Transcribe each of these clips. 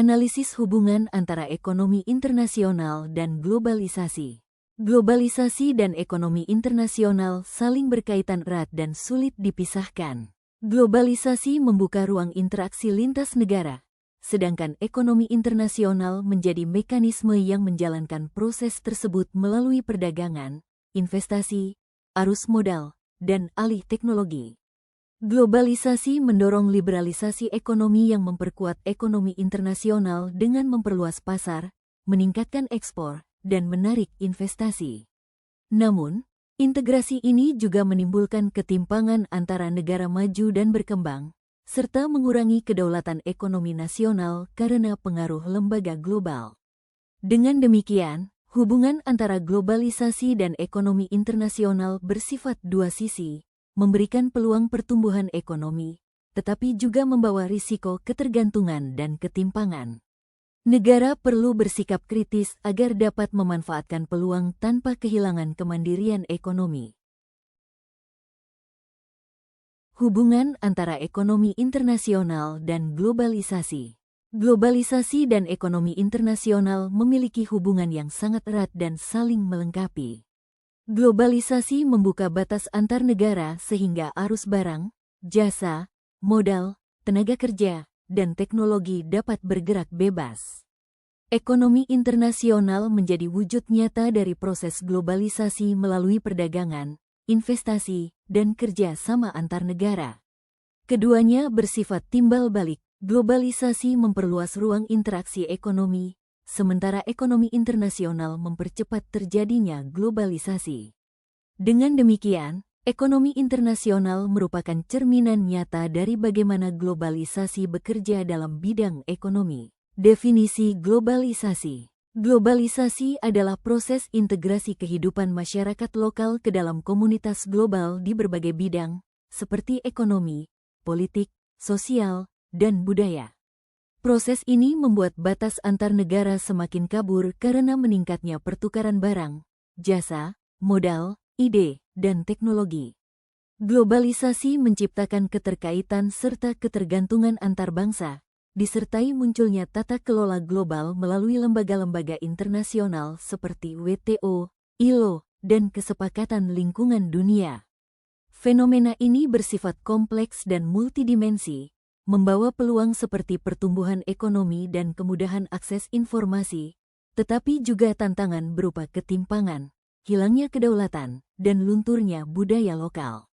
Analisis hubungan antara ekonomi internasional dan globalisasi. Globalisasi dan ekonomi internasional saling berkaitan erat dan sulit dipisahkan. Globalisasi membuka ruang interaksi lintas negara, sedangkan ekonomi internasional menjadi mekanisme yang menjalankan proses tersebut melalui perdagangan, investasi, arus modal, dan alih teknologi. Globalisasi mendorong liberalisasi ekonomi yang memperkuat ekonomi internasional dengan memperluas pasar, meningkatkan ekspor, dan menarik investasi. Namun, integrasi ini juga menimbulkan ketimpangan antara negara maju dan berkembang, serta mengurangi kedaulatan ekonomi nasional karena pengaruh lembaga global. Dengan demikian, hubungan antara globalisasi dan ekonomi internasional bersifat dua sisi, memberikan peluang pertumbuhan ekonomi, tetapi juga membawa risiko ketergantungan dan ketimpangan. Negara perlu bersikap kritis agar dapat memanfaatkan peluang tanpa kehilangan kemandirian ekonomi. Hubungan antara ekonomi internasional dan globalisasi. Globalisasi dan ekonomi internasional memiliki hubungan yang sangat erat dan saling melengkapi. Globalisasi membuka batas antar negara sehingga arus barang, jasa, modal, tenaga kerja, dan teknologi dapat bergerak bebas. Ekonomi internasional menjadi wujud nyata dari proses globalisasi melalui perdagangan, investasi, dan kerja sama antar negara. Keduanya bersifat timbal balik. Globalisasi memperluas ruang interaksi ekonomi, sementara ekonomi internasional mempercepat terjadinya globalisasi. Dengan demikian, ekonomi internasional merupakan cerminan nyata dari bagaimana globalisasi bekerja dalam bidang ekonomi. Definisi globalisasi. Globalisasi adalah proses integrasi kehidupan masyarakat lokal ke dalam komunitas global di berbagai bidang, seperti ekonomi, politik, sosial, dan budaya. Proses ini membuat batas antar negara semakin kabur karena meningkatnya pertukaran barang, jasa, modal, ide, dan teknologi. Globalisasi menciptakan keterkaitan serta ketergantungan antar bangsa, disertai munculnya tata kelola global melalui lembaga-lembaga internasional seperti WTO, ILO, dan Kesepakatan Lingkungan Dunia. Fenomena ini bersifat kompleks dan multidimensi, membawa peluang seperti pertumbuhan ekonomi dan kemudahan akses informasi, tetapi juga tantangan berupa ketimpangan, hilangnya kedaulatan, dan lunturnya budaya lokal.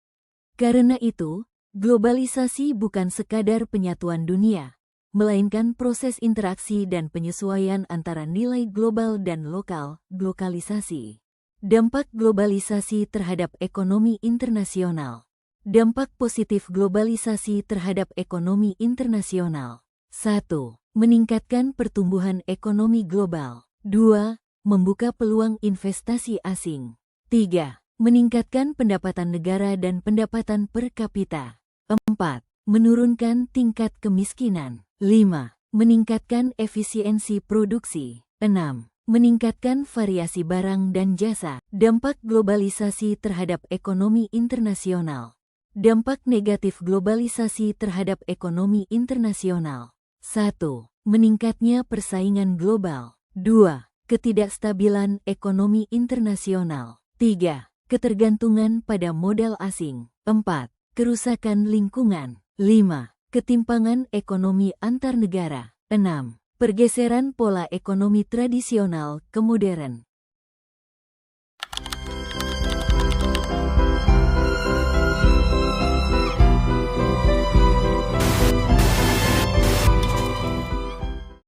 Karena itu, globalisasi bukan sekadar penyatuan dunia, melainkan proses interaksi dan penyesuaian antara nilai global dan lokal, glokalisasi. Dampak globalisasi terhadap ekonomi internasional. Dampak positif globalisasi terhadap ekonomi internasional. 1. Meningkatkan pertumbuhan ekonomi global. 2. Membuka peluang investasi asing. 3. Meningkatkan pendapatan negara dan pendapatan per kapita. 4. Menurunkan tingkat kemiskinan. 5. Meningkatkan efisiensi produksi. 6. Meningkatkan variasi barang dan jasa. Dampak globalisasi terhadap ekonomi internasional. Dampak negatif globalisasi terhadap ekonomi internasional. 1. Meningkatnya persaingan global. 2. Ketidakstabilan ekonomi internasional. 3. Ketergantungan pada modal asing. 4. Kerusakan lingkungan. 5. Ketimpangan ekonomi antar negara. 6. Pergeseran pola ekonomi tradisional ke modern.